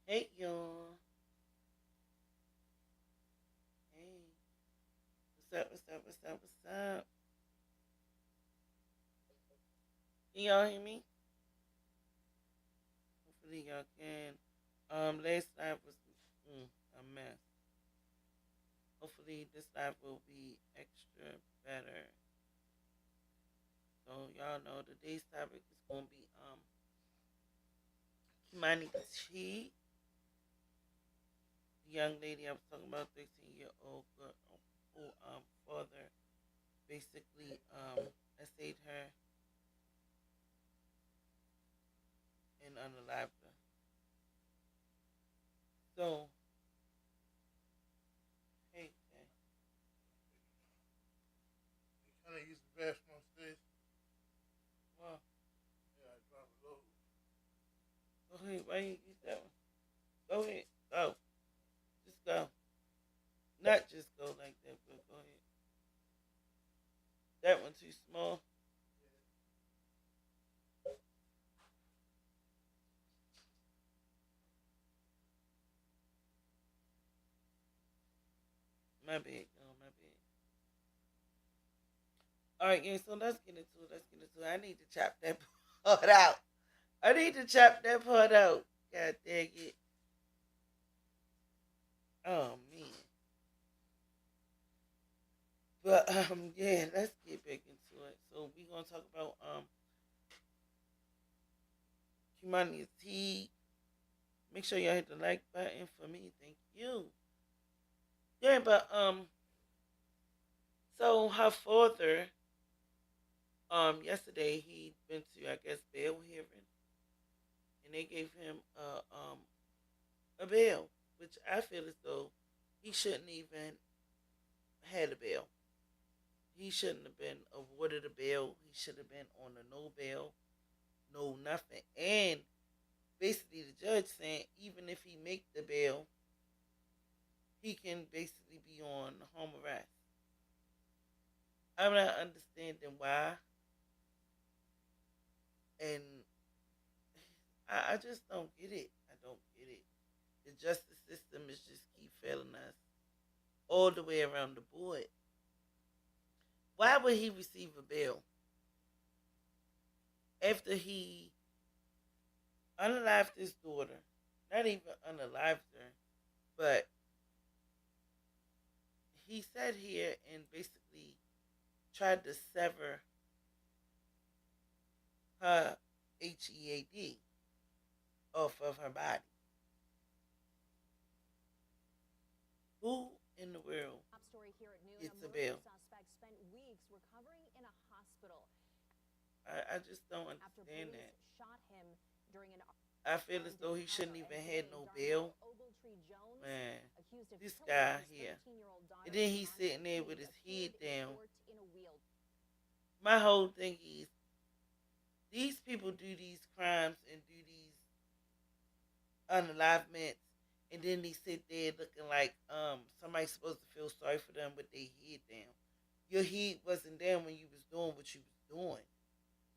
Hey y'all. Hey. What's up? What's up? What's up? What's up? Can y'all hear me? Hopefully y'all can. Last night was a mess. Hopefully this live will be extra better. So y'all know today's topic is gonna be Kei'Mani Latigue, the young lady I was talking about, 13-year-old girl who father basically essayed her and unalived her. So hey, Kind of use the bathroom upstairs. well, Yeah, I drive a load. go ahead. Why you use that one? Go ahead. Go. Just go. Not just go like that, but go ahead. That one too small. My bad. Oh, my bad. All right, yeah. So let's get into it. Let's get into it. I need to chop that part out. I need to chop that part out. God dang it. Oh man. But yeah. Let's get back into it. So we gonna talk about humanity. Make sure y'all hit the like button for me. Thank you. Yeah, but so her father yesterday he went to I guess bail hearing, and they gave him a bail, which I feel as though he shouldn't even had a bail. He shouldn't have been awarded a bail. He should have been on a no bail, no nothing. And basically the judge saying even if he make the bail, he can basically be on home arrest. I'm not understanding why, and I just don't get it. I don't get it. The justice system is just keep failing us all the way around the board. Why would he receive a bail after he unalived his daughter? Not even unalived her, but he sat here and basically tried to sever her HEAD off of her body. Who in the world Top story here at noon. gets A a murder bail? suspect spent weeks recovering in a hospital I just don't after understand police that. shot him during an I feel as armed though he encounter. shouldn't And even had today, no Darnell bail. Ogletree Jones, Man, accused of this killing guy his here. 13-year-old daughter And then he's Kei'Mani sitting there with Latigue, his head appeared in down. court in a wheel. My whole thing is these people do these crimes and do these unalivements, and then they sit there looking like somebody's supposed to feel sorry for them with their head down. Your head wasn't down when you was doing what you was doing.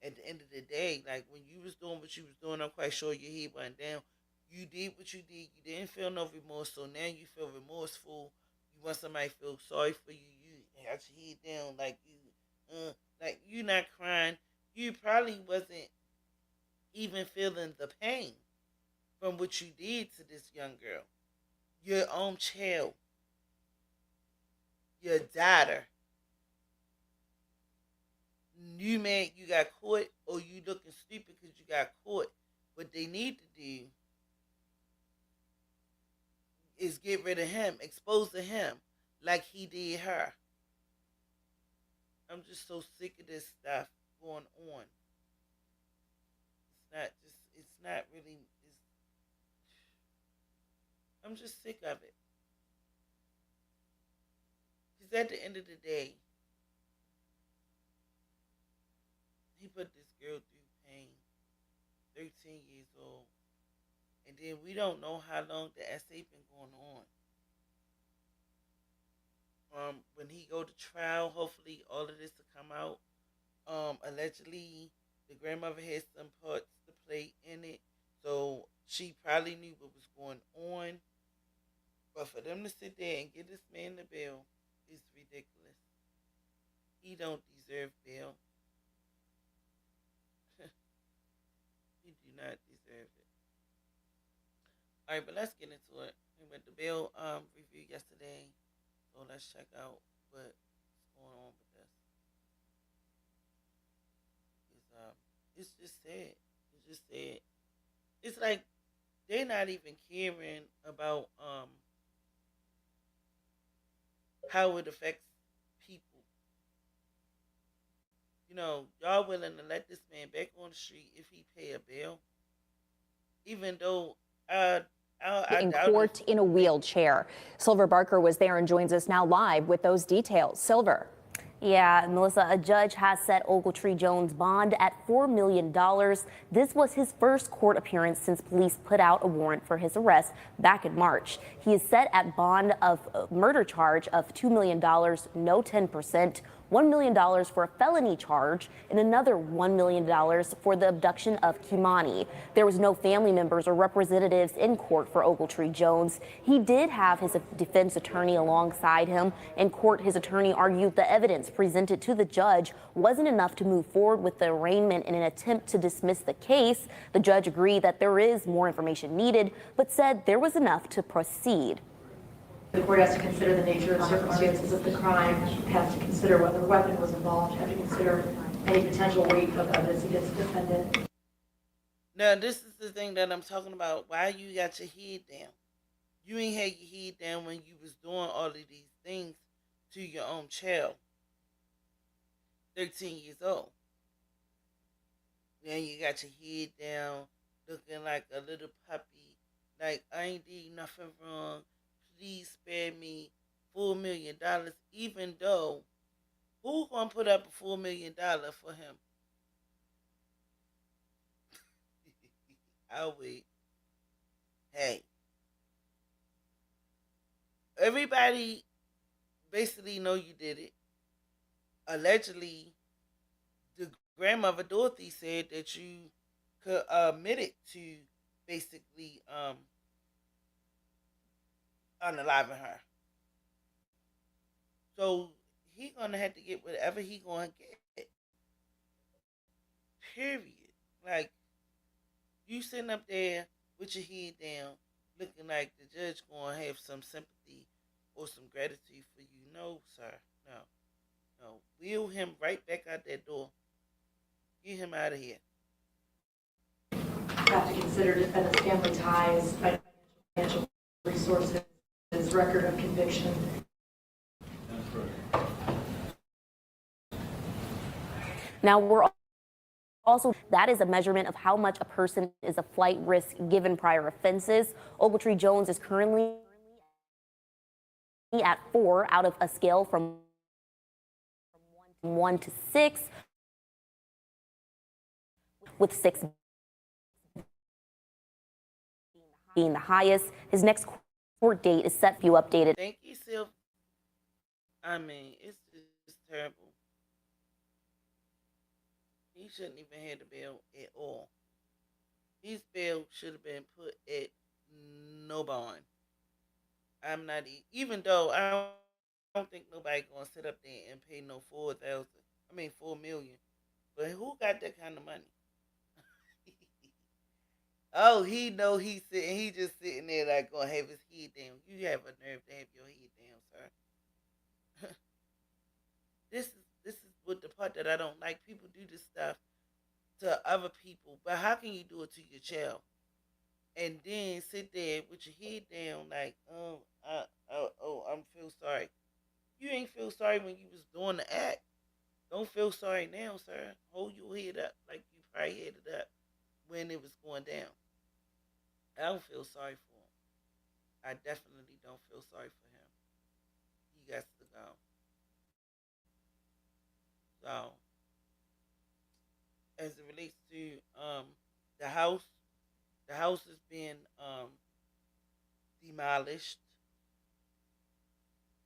At the end of the day, like when you was doing what you was doing, I'm quite sure your head wasn't down. You did what you did. You didn't feel no remorse, so now you feel remorseful. You want somebody to feel sorry for you. You got your head down like you not crying. You probably wasn't even feeling the pain from what you did to this young girl, your own child, your daughter. You mad you got caught, or you looking stupid because you got caught. What they need to do is get rid of him, expose to him like he did her. I'm just so sick of this stuff going on. It's not really, I'm just sick of it. Because at the end of the day, he put this girl through pain, 13 years old. And then we don't know how long the essay been going on. When he go to trial, hopefully all of this will come out. Allegedly, the grandmother had some parts to play in it, so She probably knew what was going on, but for them to sit there and give this man the bail is ridiculous. He don't deserve bail. He do not deserve it. All right, but let's get into it. We went to bail review yesterday, so let's check out what's going on with this. It's just sad. It's just sad. It's like they're not even caring about how it affects people. Y'all willing to let this man back on the street if he pay a bail, even though I In doubt if court in a wheelchair. Silver Barker was there and joins us now live with those details. Silver. Yeah, Melissa, a judge has set Ogletree Jones' bond at $4 million. This was his first court appearance since police put out a warrant for his arrest back in March. He is set at bond of murder charge of $2 million, no 10%. $1 million for a felony charge, and another $1 million for the abduction of Kei'Mani. There was no family members or representatives in court for Ogletree Jones. He did have his defense attorney alongside him. In court, his attorney argued the evidence presented to the judge wasn't enough to move forward with the arraignment in an attempt to dismiss the case. The judge agreed that there is more information needed, but said there was enough to proceed. The court has to consider the nature and circumstances of the crime, has to consider whether a weapon was involved, have to consider any potential weight of evidence against the defendant. Now, this is the thing that I'm talking about. Why you got your head down? You ain't had your head down when you was doing all of these things to your own child. 13 years old. Then you got your head down, looking like a little puppy. Like, I ain't did nothing wrong. Please spare me $4 million, even though who gonna put up a $4 million for him? I'll wait. Hey, everybody basically know you did it. Allegedly, the grandmother Dorothy said that you could admit it to basically unaliving her. So he gonna have to get whatever he gonna get. Period. Like, you sitting up there with your head down, looking like the judge gonna have some sympathy or some gratitude for you. No, sir. No. Wheel him right back out that door. Get him out of here. Have to consider defendant's family ties, financial resources, his record of conviction. Now, we're also, that is a measurement of how much a person is a flight risk given prior offenses. Ogletree Jones is currently at 4 out of a scale from 1 to 6, with 6 being the highest. His next court date is set for you updated. Thank you, Sylv. I mean, it's terrible. He shouldn't even have the bail at all. His bail should have been put at no bond. I'm not even though I don't think nobody gonna sit up there and pay no 4 million. But who got that kind of money? Oh, he know he just sitting there like gonna have his head down. You have a nerve to have your head down, sir. This is what the part that I don't like. People do this stuff to other people, but how can you do it to your child? And then sit there with your head down like, I'm feel sorry. You ain't feel sorry when you was doing the act. Don't feel sorry now, sir. Hold your head up like you probably had it up when it was going down. I don't feel sorry for him. I definitely don't feel sorry for him. He got to go. So, as it relates to the house has been demolished.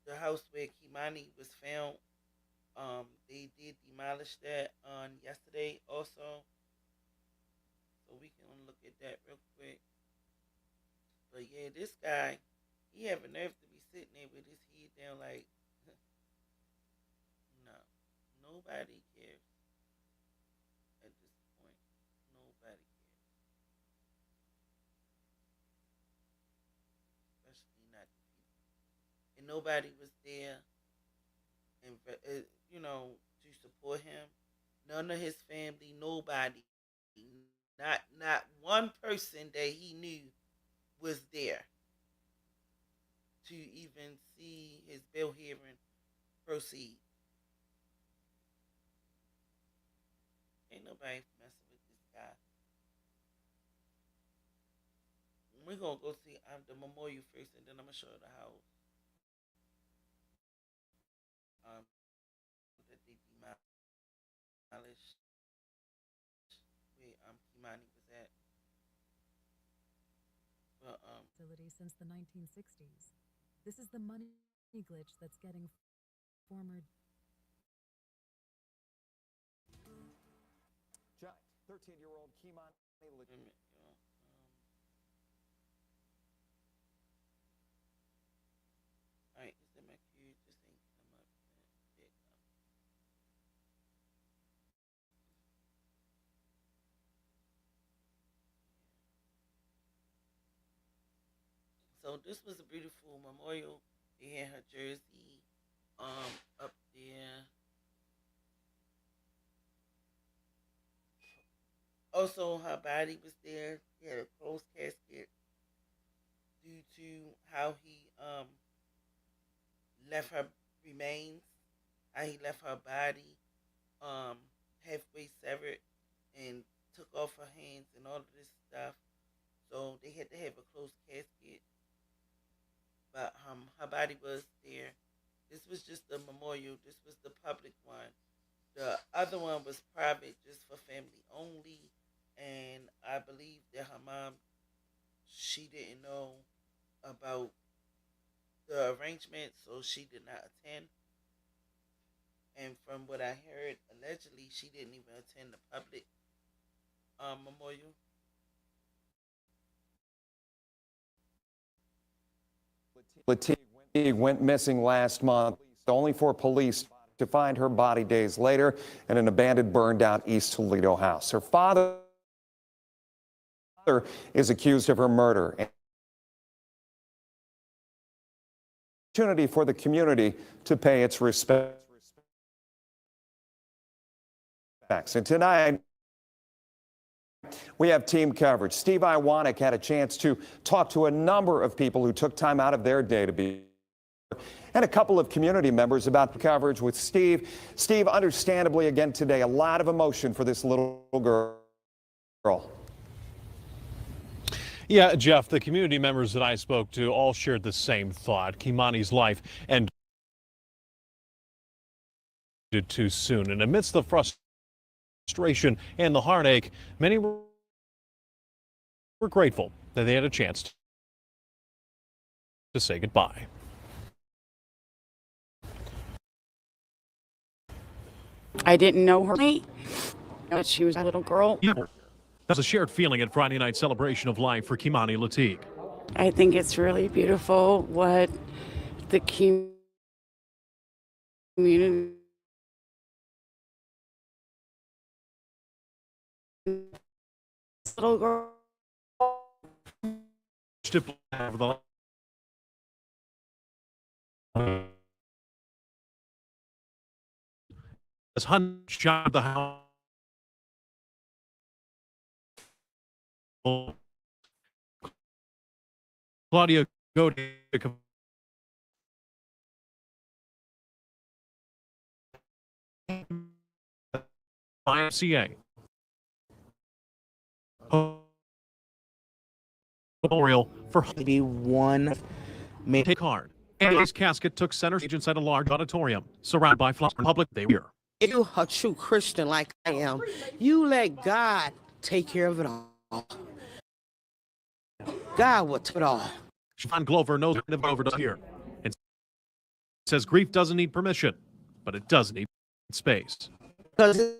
The house where Kei'Mani was found, they did demolish that on yesterday also. So we can look at that real quick. But yeah, this guy, he have a nerve to be sitting there with his head down like, no, nobody cares at this point. Nobody cares, especially not the people. And nobody was there, and to support him. None of his family, nobody, not one person that he knew was there to even see his bail hearing proceed. Ain't nobody messing with this guy. We're gonna go see the memorial first, and then I'm gonna show you the house that they demolished, where Kei'Mani was at. But facility since the 1960s. This is the money glitch that's getting former. Giant 13-year-old Kei'Mani Latigue. Alright, is that my cue? This ain't come up. There it come. So this was a beautiful memorial. They had her jersey up there. Also, her body was there. He had a closed casket due to how he left her remains, how he left her body halfway severed and took off her hands and all of this stuff. So they had to have a closed casket. But her body was there. This was just the memorial. This was the public one. The other one was private, just for family only. And I believe that her mom, she didn't know about the arrangement, so she did not attend. And from what I heard, allegedly, she didn't even attend the public memorial. Latigue went missing last month, only for police to find her body days later in an abandoned, burned-out East Toledo house. Her father is accused of her murder. Opportunity for the community to pay its respects. And tonight, we have team coverage. Steve Iwanek had a chance to talk to a number of people who took time out of their day to be here, and a couple of community members about the coverage with Steve. Steve, understandably, again today, a lot of emotion for this little girl. Yeah, Jeff, the community members that I spoke to all shared the same thought. Kei'Mani's life ended too soon. And amidst the frustration and the heartache, many were grateful that they had a chance to say goodbye. I didn't know her, but she was a little girl. Yeah. There's a shared feeling at Friday night celebration of life for Kei'Mani Latigue. I think it's really beautiful what the community little girl as Hunt shot the house. Claudia Gode YMCA memorial for be one take card. And his casket took center stage inside a large auditorium surrounded by flowers. Public they were. If you're a true Christian like I am, you let God take care of it all. God will take it all. Sean Glover knows the overdose here and says grief doesn't need permission, but it does need space. Because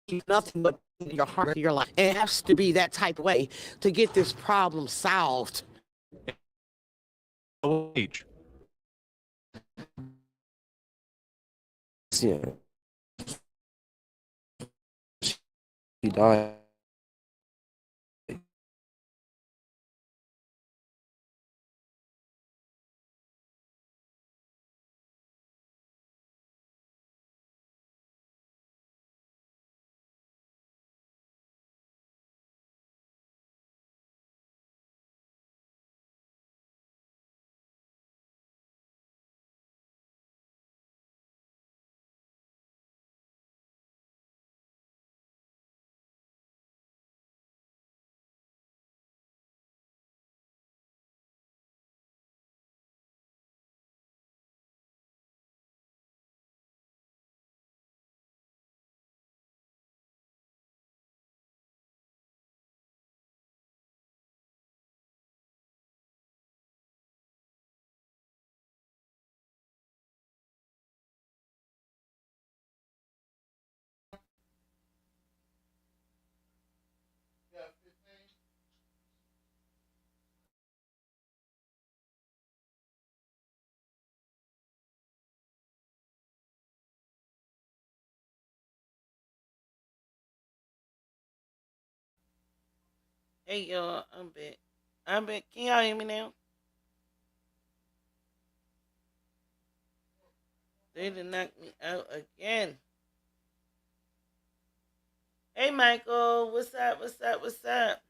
it's nothing but your heart, your life. It has to be that type of way to get this problem solved. age. Yeah, he died. Hey y'all, I'm back. I'm back. Can y'all hear me now? They done knocked me out again. Hey Michael, what's up? What's up? What's up?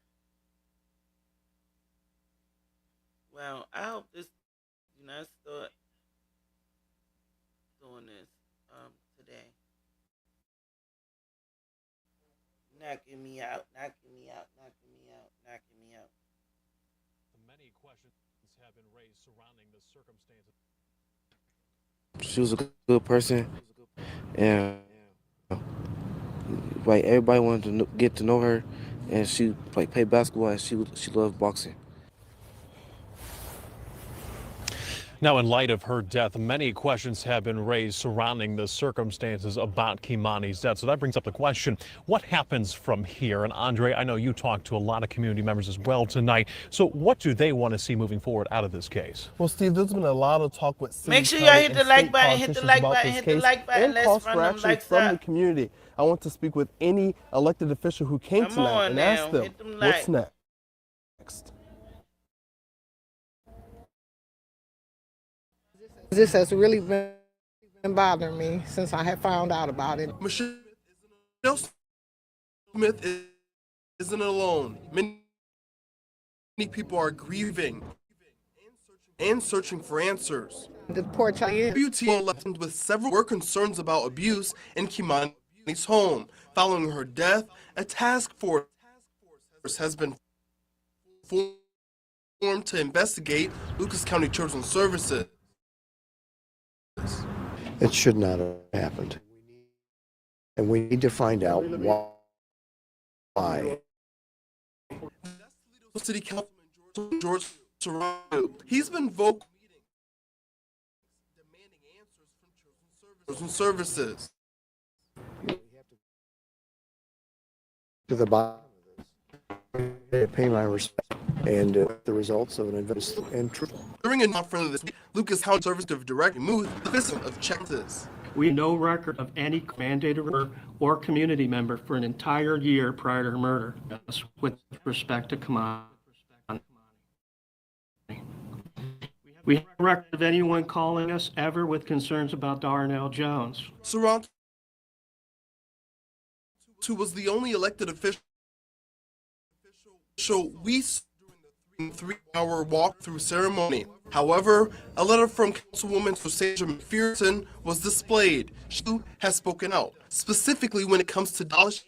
Well, I hope this do not start doing this today. Knocking me out, knocking me out, knocking me out, knocking me out. Many questions have been raised surrounding the circumstances. She was a good person, and like everybody wanted to get to know her, and she like played basketball, and she loved boxing. Now, in light of her death, many questions have been raised surrounding the circumstances about Kei'Mani's death. So that brings up the question, what happens from here? And Andre, I know you talked to a lot of community members as well tonight. So what do they want to see moving forward out of this case? Well, Steve, there's been a lot of talk with city, Make sure y'all hit the like button, hit the like about button, this hit the case like button. and Let's calls run for them action likes from the up. community. I want to speak with any elected official who came Come tonight on and now, ask them hit them what's likes. next. This has really been bothering me since I had found out about it. Michelle Smith isn't alone. Many people are grieving and searching for answers. The poor child. WTO left with several were concerns about abuse in Kei'Mani's home. Following her death, a task force has been formed to investigate Lucas County Children's Services. It should not have happened. And we need to find out why. City Councilman George Serrano, he's been vocal demanding answers from Children's Services. To the bottom of this, I pay my respect and the results of an investigation and truth. During a conference this week, Lucas County Service Director moved the visit of checklists. We have no record of any mandated or community member for an entire year prior to her murder with respect to Kei'Mani. We have no record of anyone calling us ever with concerns about Darnell Jones. Serrano, who was the only elected official we saw during the 3-hour walk-through ceremony. However, a letter from Councilwoman Susasia McPherson was displayed. She has spoken out, specifically when it comes to demolition.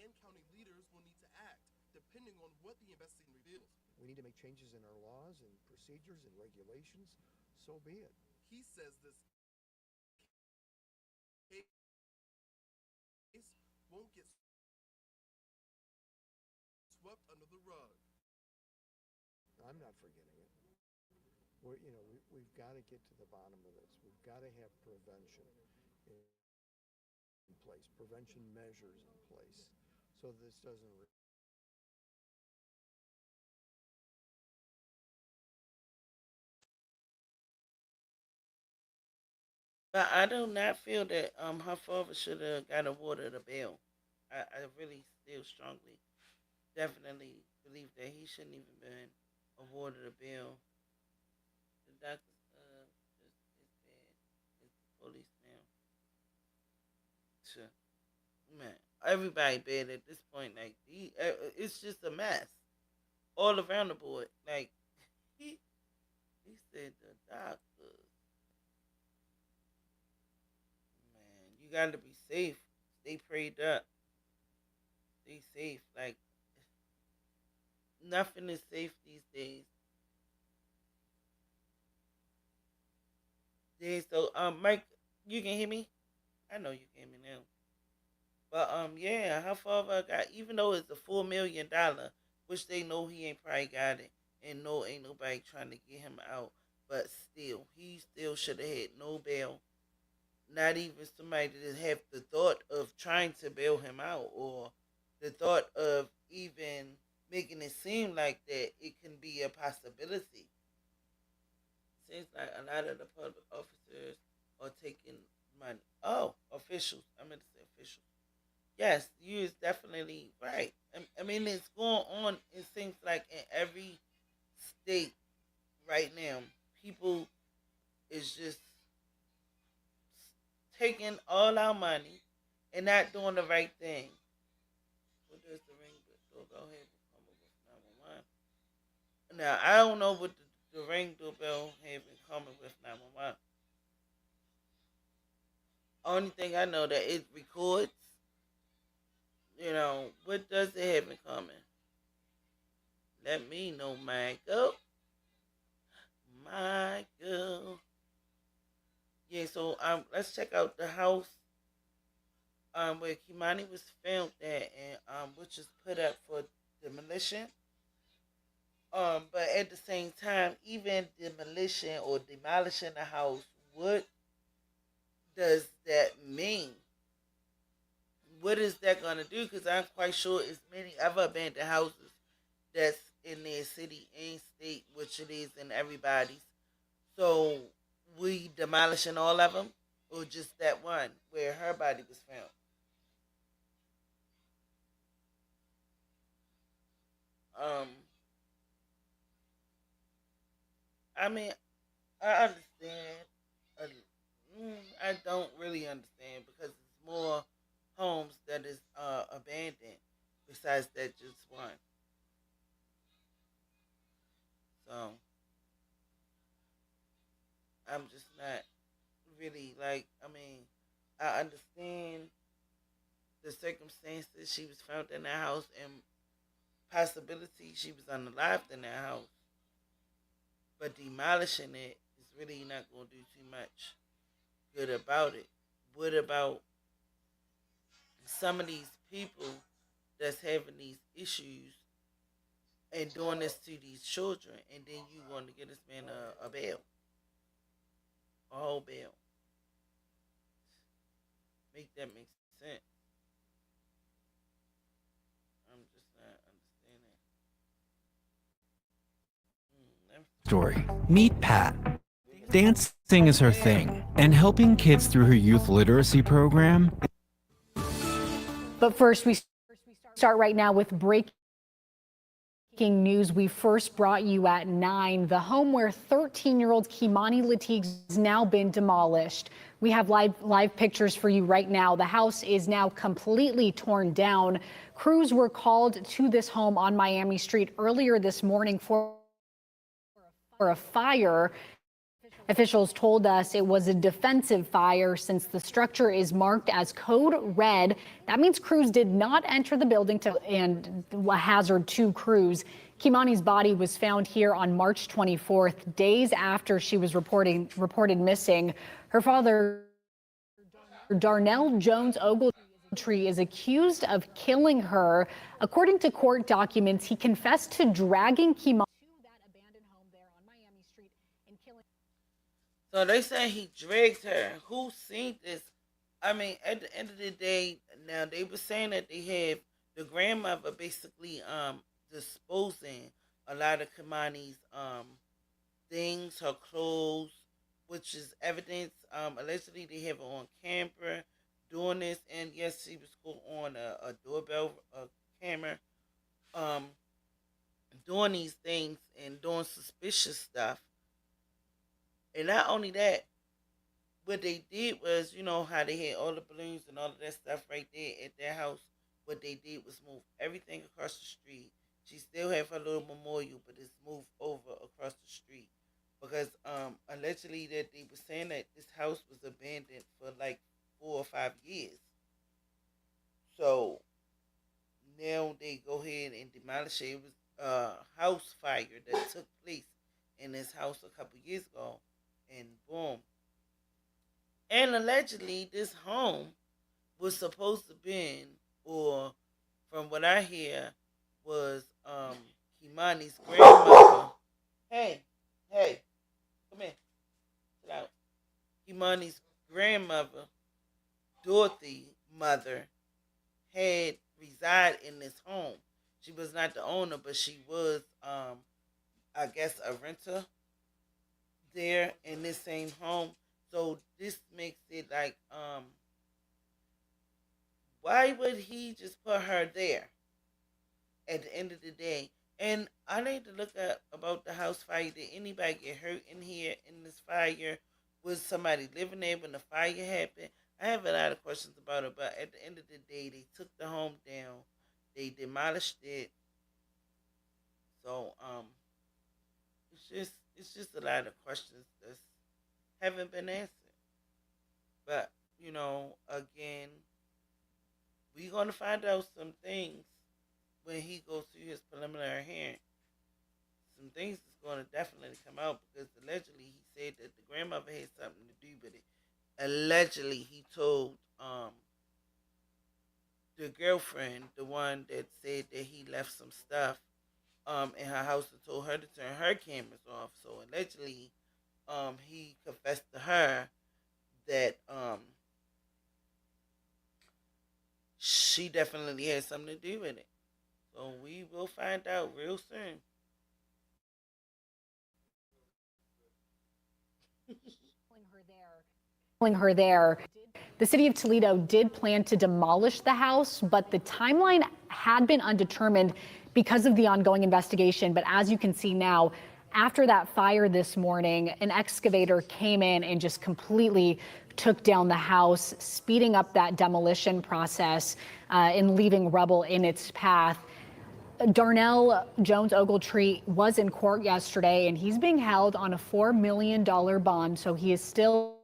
We need to make changes in our laws and procedures and regulations. So be it. He says this case won't get swept under the rug. I'm not forgetting it. We've got to get to the bottom of this. We've got to have prevention in place, prevention measures in place, so this doesn't But I do not feel that her father should have got awarded a bail. I really still strongly, definitely believe that he shouldn't even been awarded a bail. The doctors is bad. It's the police now. Sure. Man, everybody bad at this point. Like it's just a mess all around the board. Like he he said the doctors, man, you got to be safe. Stay prayed up. Stay safe. Like nothing is safe these days. Yeah. So Mike, you can hear me? I know you can hear me now. But yeah, her father got even though it's a $4 million, which they know he ain't probably got it, and no ain't nobody trying to get him out. But still, he still should have had no bail. Not even somebody that have the thought of trying to bail him out, or the thought of even making it seem like that it can be a possibility. Seems like a lot of the public officers are taking money. Oh, officials. I meant to say officials. Yes, you is definitely right. I mean, it's going on. It seems like in every state right now, people is just taking all our money and not doing the right thing. What does the ring doorbell have in common with 911? Now, I don't know what the ring doorbell have in common with 911. Only thing I know that it records. What does it have in common? Let me know, Michael. Michael. Yeah, so let's check out the house where Kei'Mani was filmed at, and which is put up for demolition. But at the same time, even demolition or demolishing the house, what does that mean? What is that gonna do? Because I'm quite sure it's many other abandoned houses that's in their city and state, which it is in everybody's. So we demolishing all of them, or just that one where her body was found? Um, I mean, I understand. Uh, I don't really understand because it's more homes that is abandoned besides that just one. So I'm just not really like. I mean, I understand the circumstances she was found in that house and possibility she was unalived in that house, but demolishing it is really not going to do too much good about it. What about some of these people that's having these issues and doing this to these children, and then you want to get this man a bail, a whole bail? Make that make sense? I'm just not understanding. Story. Meet Pat. Dancing is her thing, and helping kids through her youth literacy program. But first, we start right now with breaking news we first brought you at 9. The home where 13-year-old Kei'Mani Latigue has now been demolished. We have live pictures for you right now. The house is now completely torn down. Crews were called to this home on Miami Street earlier this morning for a fire. Officials told us it was a defensive fire since the structure is marked as code red. That means crews did not enter the building and a hazard to crews. Kei'Mani's body was found here on March 24th, days after she was reported missing. Her father, Darnell Jones Ogletree, is accused of killing her. According to court documents, he confessed to dragging Kei'Mani. So they say he dragged her. Who seen this? I mean, at the end of the day, now they were saying that they have the grandmother basically disposing a lot of Kei'Mani's things, her clothes, which is evidence. Allegedly, they have her on camera doing this, and yes, she was caught on a doorbell camera, um, doing these things and doing suspicious stuff. And not only that, what they did was, you know, how they had all the balloons and all of that stuff right there at their house. What they did was move everything across the street. She still have her little memorial, but it's moved over across the street because allegedly that they were saying that this house was abandoned for like 4 or 5 years. So now they go ahead and demolish it. It was a house fire that took place in this house a couple years ago, and boom. And allegedly, this home was supposed to be, or from what I hear, was Kei'Mani's grandmother. Hey, hey, come here, sit out. Kei'Mani's grandmother, Dorothy, mother, had reside in this home. She was not the owner, but she was, I guess, a renter there in this same home. So this makes it like, why would he just put her there at the end of the day? And I need to look up about the house fire. Did anybody get hurt in here in this fire? Was somebody living there when the fire happened? I have a lot of questions about it, but at the end of the day, they took the home down. They demolished it. So it's just a lot of questions that haven't been answered. But you know, again, we're gonna find out some things when he goes through his preliminary hearing. Some things is gonna definitely come out because allegedly he said that the grandmother had something to do with it. Allegedly, he told the girlfriend, the one that said that he left some stuff in her house and told her to turn her cameras off. So allegedly, he confessed to her that she definitely had something to do with it. So we will find out real soon. Her there. The city of Toledo did plan to demolish the house, but the timeline had been undetermined because of the ongoing investigation. But as you can see now, after that fire this morning, an excavator came in and just completely took down the house, speeding up that demolition process and leaving rubble in its path. Darnell Jones Ogletree was in court yesterday, and he's being held on a $4 million bond, so he is still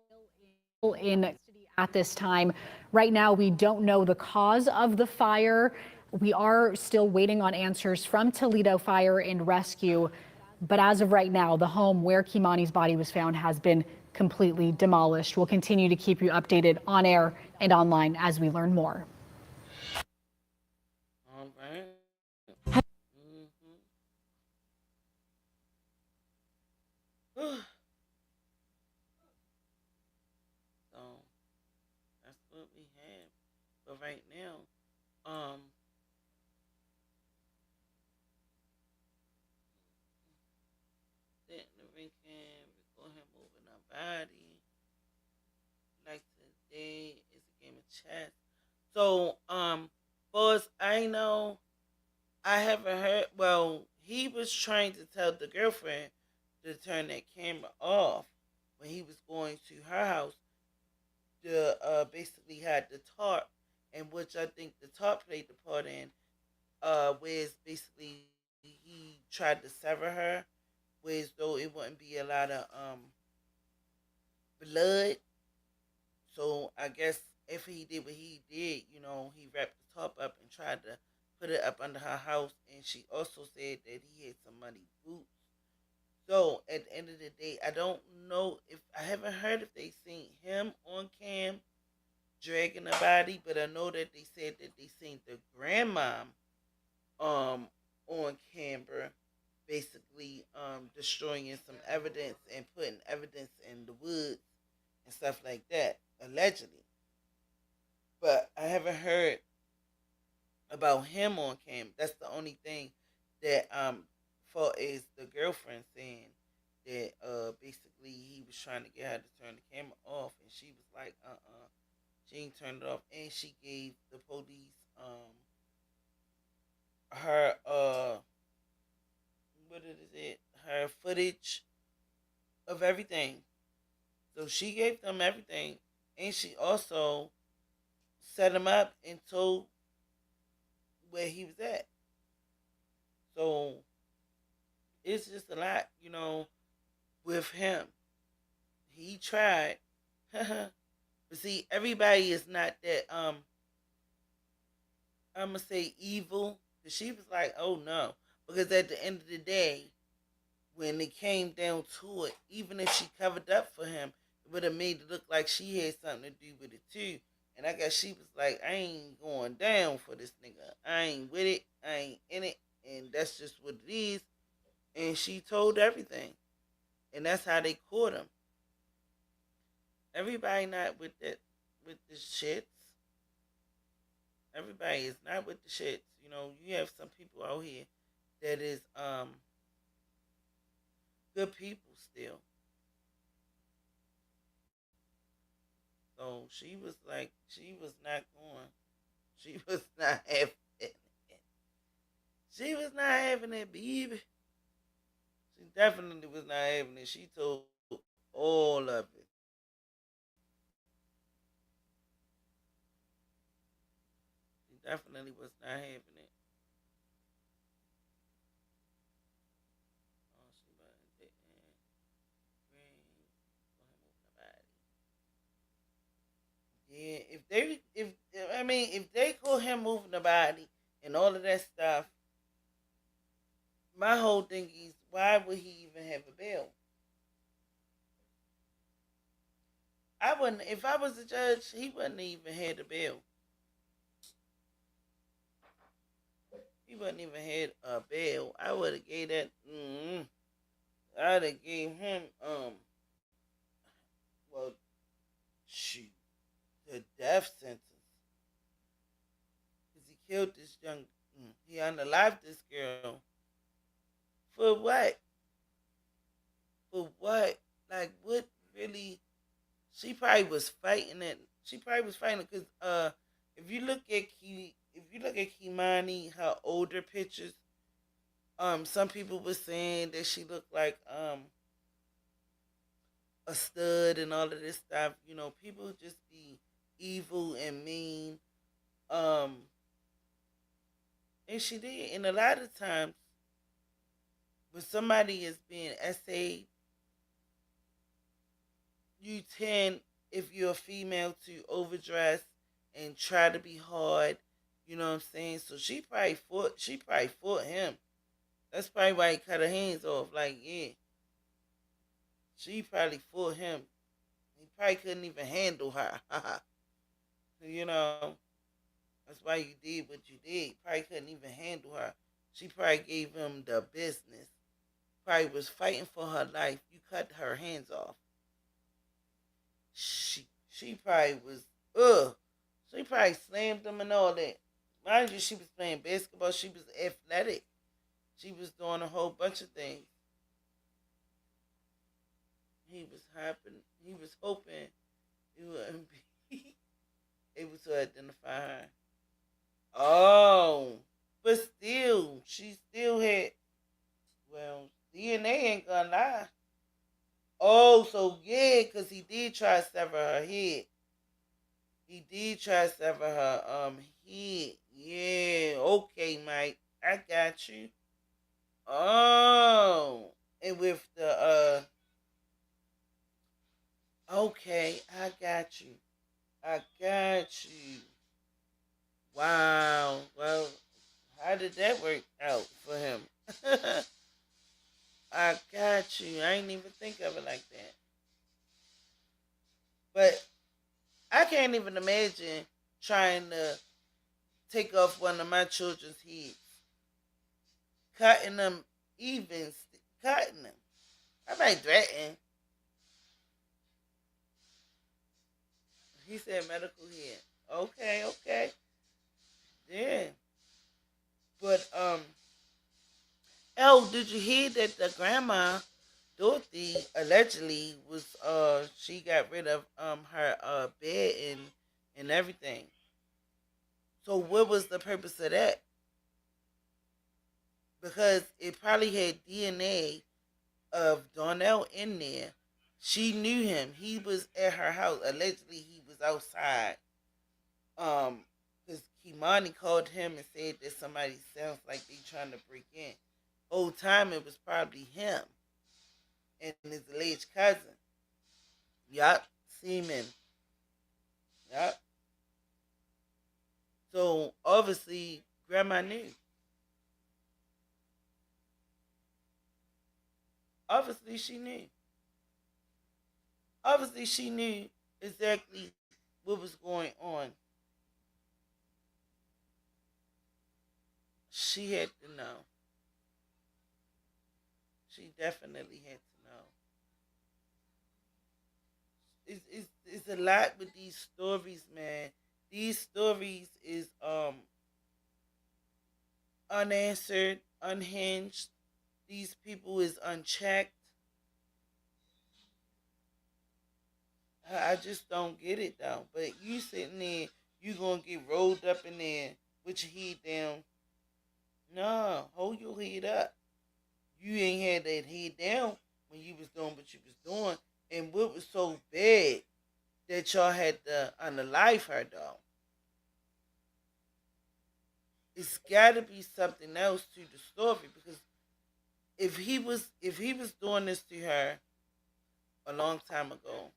in custody at this time. Right now, we don't know the cause of the fire. We are still waiting on answers from Toledo Fire and Rescue, but as of right now, the home where Kei'Mani's body was found has been completely demolished. We'll continue to keep you updated on air and online as we learn more. All right. So that's what we have. But right now, sitting in the weekend, we go ahead and moving our body. Like today is a game of chess. So, boss, I know I haven't heard. Well, he was trying to tell the girlfriend to turn that camera off when he was going to her house to basically had the tarp, and which I think the tarp played the part in, where basically he tried to sever her, whereas though it wouldn't be a lot of blood. So I guess if he did what he did, you know, he wrapped the tarp up and tried to put it up under her house, and she also said that he had some muddy boots. So at the end of the day, I don't know if I haven't heard if they seen him on cam dragging the body, but I know that they said that they seen the grandmom on camera basically destroying some evidence and putting evidence in the woods and stuff like that, allegedly. But I haven't heard about him on cam. That's the only thing that far as the girlfriend saying that basically he was trying to get her to turn the camera off, and she was like, she ain't turned it off, and she gave the police her what is it? Her footage of everything. So she gave them everything, and she also set him up and told where he was at. So it's just a lot, with him. He tried. But see, everybody is not that I'm gonna say evil. But she was like, oh no. Because at the end of the day, when it came down to it, even if she covered up for him, it would have made it look like she had something to do with it too. And I guess she was like, I ain't going down for this nigga. I ain't with it. I ain't in it. And that's just what it is. And she told everything. And that's how they caught him. Everybody not with that, with the shits. Everybody is not with the shits. You have some people out here that is good people still. So she was like, she was not going. She was not having it. She was not having it, baby. She definitely was not having it. She told all of it. She definitely was not having it. Oh, she wasn't dating. Yeah, if they call him moving the body and all of that stuff, my whole thing is, why would he even have a bail? I wouldn't. If I was a judge, he wouldn't even had a bail. He wouldn't even had a bail. I would have gave that. I'd have gave him well, shoot, the death sentence, because he killed this young. He unalived this girl. For what? For what? Like, what really? She probably was fighting it. She probably was fighting it because if you look at Kei'Mani, her older pictures, some people were saying that she looked like a stud and all of this stuff. People just be evil and mean. And she did. And a lot of times, when somebody is being essayed, you tend, if you're a female, to overdress and try to be hard. You know what I'm saying? So she probably fought him. That's probably why he cut her hands off. Like, yeah. She probably fought him. He probably couldn't even handle her. That's why you did what you did. Probably couldn't even handle her. She probably gave him the business. Probably was fighting for her life. You cut her hands off. She probably was, she probably slammed him and all that. Mind you, she was playing basketball. She was athletic. She was doing a whole bunch of things. He was hoping he wouldn't be able to identify her. Oh, but still, she still had, well, DNA ain't gonna lie. Oh, so yeah, because he did try to sever her head. He did try to sever her head. Yeah, okay, Mike. I got you. Oh, and with the okay, I got you. I got you. Wow. Well, how did that work out for him? I got you. I ain't even think of it like that. But I can't even imagine trying to take off one of my children's heads. Cutting them even. Cutting them. I might threaten. He said medical head. Okay. Yeah. But, did you hear that the grandma Dorothy allegedly was she got rid of her bed and everything. So what was the purpose of that? Because it probably had DNA of Donnell in there. She knew him. He was at her house. Allegedly, he was outside. Because Kei'Mani called him and said that somebody sounds like they trying to break in. Whole time it was probably him and his alleged cousin. Yup, Seaman. Yup. So obviously, Grandma knew. Obviously, she knew. Obviously, she knew exactly what was going on. She had to know. She definitely had to know. It's a lot with these stories, man. These stories is unanswered, unhinged. These people is unchecked. I just don't get it though. But you sitting there, you gonna get rolled up in there with your head down. No, hold your head up. You ain't had that head down when you was doing what you was doing. And what was so bad that y'all had to unalive her though? It's gotta be something else to the story because if he was doing this to her a long time ago,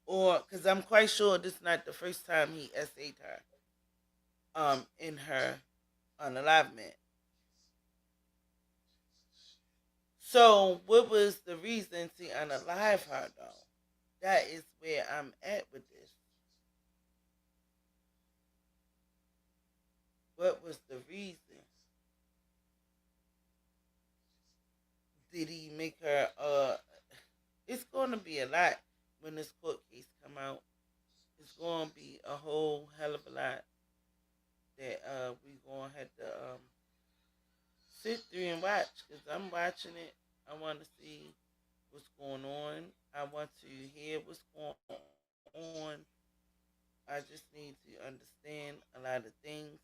or because I'm quite sure this is not the first time he essayed her in her unalivement. So what was the reason to unalive her though? That is where I'm at with this. What was the reason? Did he make her it's gonna be a lot when this court case come out. It's gonna be a whole hell of a lot that we gonna have to sit through and watch because I'm watching it. I want to see what's going on. I want to hear what's going on. I just need to understand a lot of things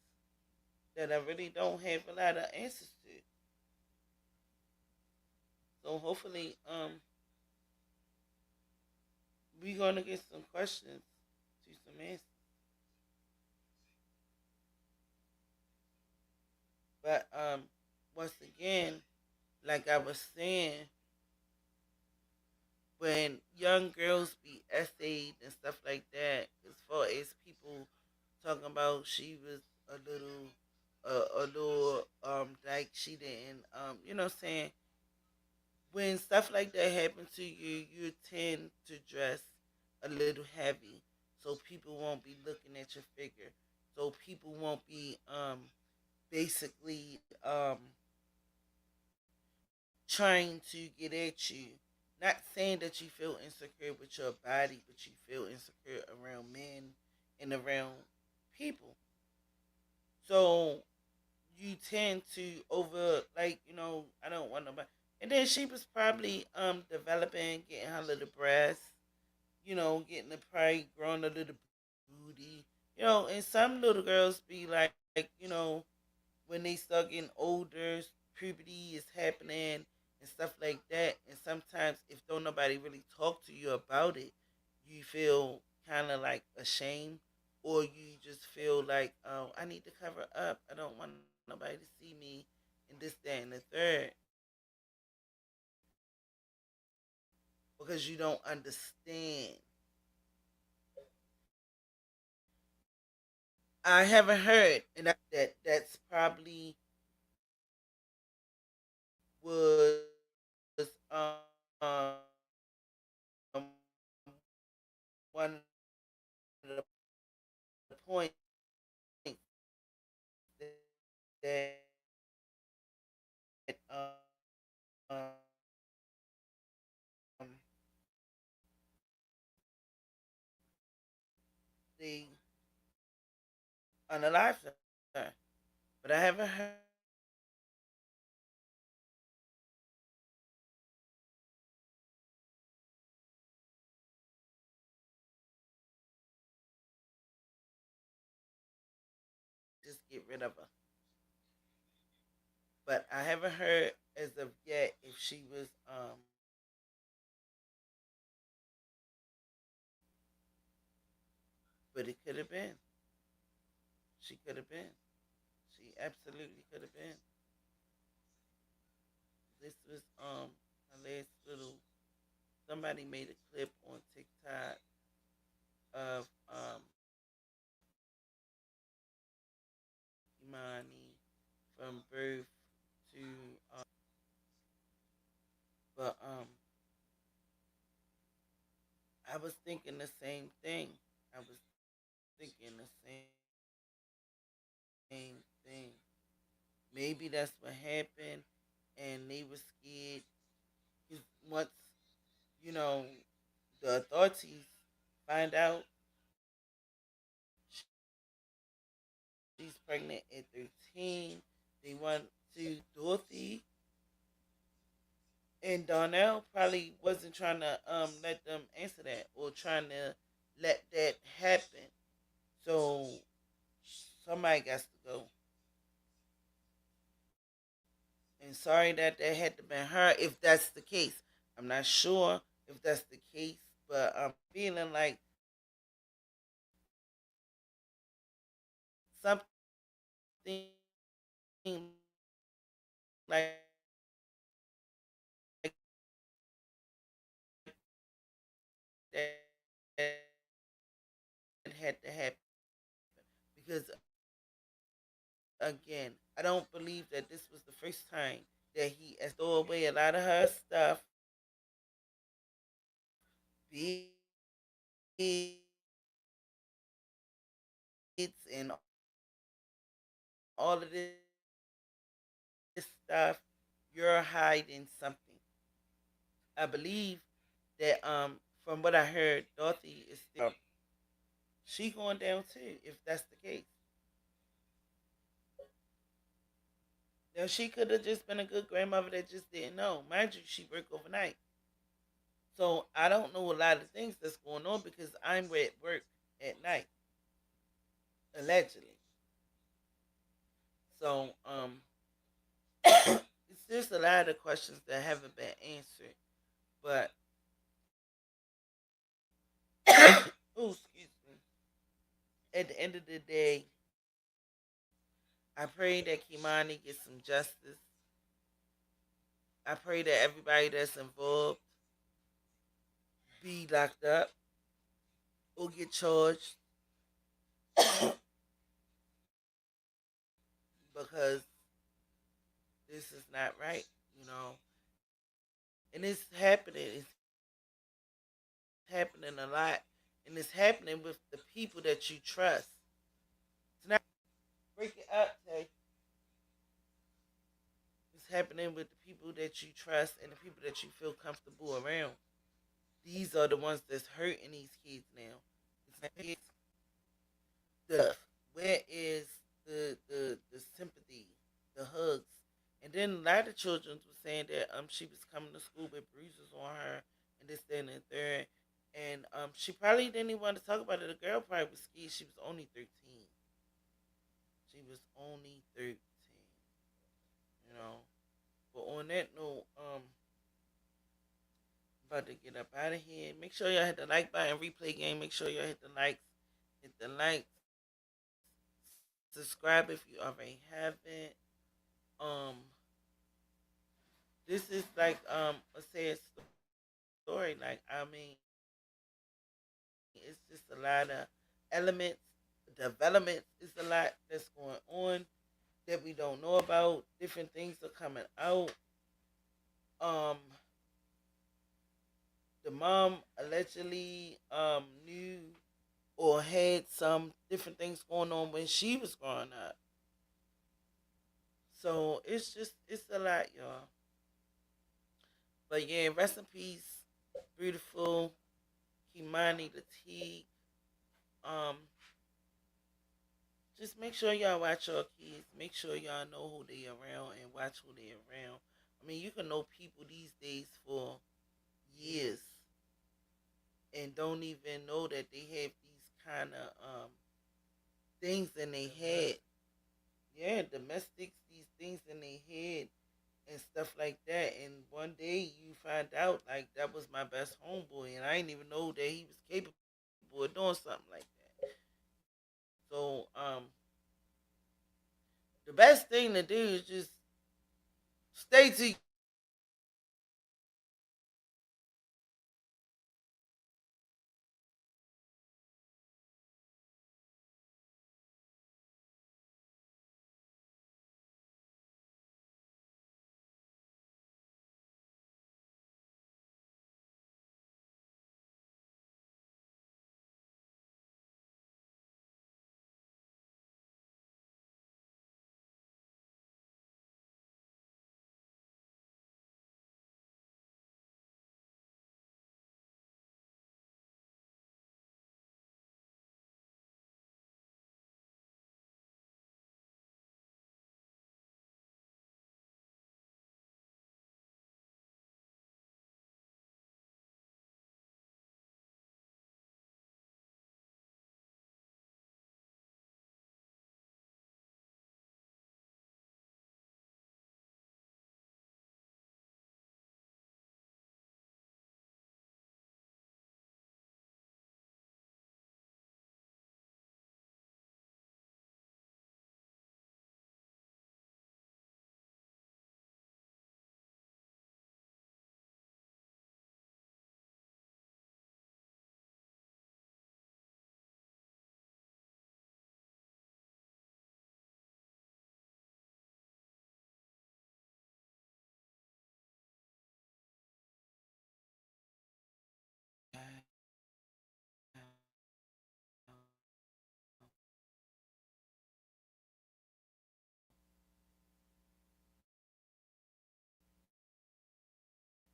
that I really don't have a lot of answers to. So hopefully, we're gonna get some questions to some answers. But once again, like I was saying, when young girls be essayed and stuff like that, as far as people talking about she was a little like she didn't you know what I'm saying, when stuff like that happens to you, you tend to dress a little heavy so people won't be looking at your figure, so people won't be basically trying to get at you. Not saying that you feel insecure with your body, but you feel insecure around men and around people. So you tend to over like, I don't want nobody. And then she was probably developing, getting her little breasts, getting the probably growing a little booty. And some little girls be like, when they start getting older, puberty is happening and stuff like that. And sometimes, if don't nobody really talk to you about it, you feel kind of like ashamed, or you just feel like, oh, I need to cover up. I don't want nobody to see me, and this, that, and the third, because you don't understand. I haven't heard, and that's probably was um one of the points that um, they unalived her, but I haven't get rid of her. But I haven't heard as of yet if she was but it could have been. She could have been. She absolutely could have been. This was my last little. Somebody made a clip on TikTok of Imani from birth to but I was thinking the same thing. I was thinking the same thing. Maybe that's what happened, and they were scared. 'Cause once you know the authorities find out she's pregnant at 13, they want to Dorothy and Darnell probably wasn't trying to let them answer that or trying to let that happen. So somebody got to go. And sorry that that had to been her if that's the case. I'm not sure if that's the case, but I'm feeling like something like that had to happen because again, I don't believe that this was the first time that he has thrown away a lot of her stuff, beads and all of this stuff. You're hiding something. I believe that from what I heard, Dorothy is still she going down too. If that's the case, now she could have just been a good grandmother that just didn't know. Mind you, she worked overnight. So I don't know a lot of things that's going on because I'm at work at night, allegedly. So it's just a lot of questions that haven't been answered. But oh, excuse me. At the end of the day, I pray that Kei'Mani gets some justice. I pray that everybody that's involved be locked up or get charged because this is not right, you know. And it's happening. It's happening a lot. And it's happening with the people that you trust. It's not break it up, Tay. It's happening with the people that you trust and the people that you feel comfortable around. These are the ones that's hurting these kids now. It's like the where is the sympathy, the hugs, and then a lot of children were saying that she was coming to school with bruises on her and this, that, and the third, and she probably didn't even want to talk about it. The girl probably was scared. She was only 13. She was only 13. You know. But on that note, about to get up out of here. Make sure y'all hit the like button, replay game. Make sure y'all hit the likes, subscribe if you already haven't. This is like a sad story. Like I mean, it's just a lot of elements, developments. It's a lot that's going on that we don't know about. Different things are coming out. Um, the mom allegedly knew or had some different things going on when she was growing up. So it's a lot, y'all. But yeah, rest in peace, beautiful Kei'Mani Latigue. Um, just make sure y'all watch your kids. Make sure y'all know who they around and watch who they around. I mean, you can know people these days for years and don't even know that they have these kind of things in their head. yeah, domestics these things in their head and stuff like that. And one day you find out like that was my best homeboy, and I didn't even know that he was capable of doing something like that. So the best thing to do is just stay to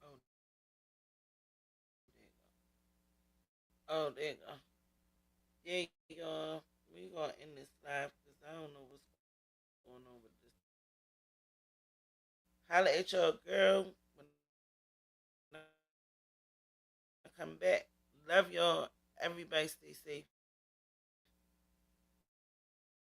oh, oh, there you go. Yeah, we gonna end this live because I don't know what's going on with this. Holla at your girl when I come back. Love y'all. Everybody stay safe.